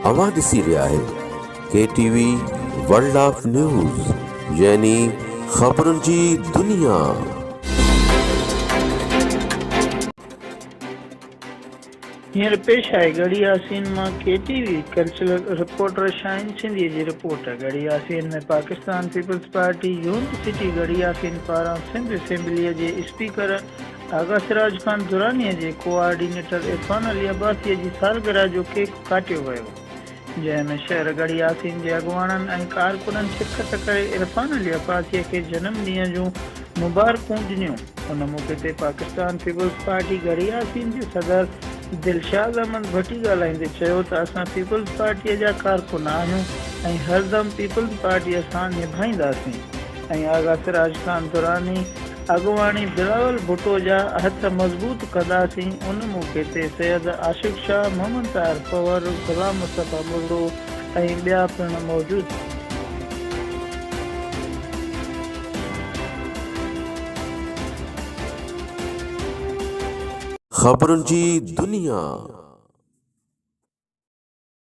अवां ॾिसी रहिया आहियो KTV वर्ल्ड ऑफ न्यूज़ यानी ख़बरुनि जी दुनिया। हींअर पेश आहे गढ़ी यासीन मां KTV cultural reporter Shaheen Sindhi जी रिपोर्ट। गढ़ी यासीन में Pakistan peoples party unit city Garhi Yasin पारां सिंध असेंबलीअ जे स्पीकर आगा सिराज खान दुरानी जे कोआर्डिनेटर इरफान अली अब्बासी जी सालगिरह जो केक काटियो वियो, जंहिंमें शहर गढ़ी यासीन जे अॻुवाणनि ऐं कारकुननि शिरकत करे इरफान अली अब्बासी खे जनम ॾींहं जूं मुबारकूं ॾिनियूं। उन मौक़े ते पाकिस्तान पीपल्स पार्टी गढ़ी यासीन जे सदर दिलशाद अहमद भट्टी ॻाल्हाईंदे चयो त असां पीपल्स पार्टीअ जा कारकुन आहियूं ऐं हरदम पीपल्स पार्टीअ सां निभाईंदासीं। ऐं आगा सिराज खान दुरानी अॻुवाणी बिलावल भुट्टो जा हथ मज़बूत कंदासीं। उन मौक़े ते सैयद आशिक शाह, मोहम्मद ताहिर पवर, गुलाम मुस्तफ़ा मुर्दो ऐं ॿिया पिणु मौजूदु। ख़बरुनि जी दुनिया।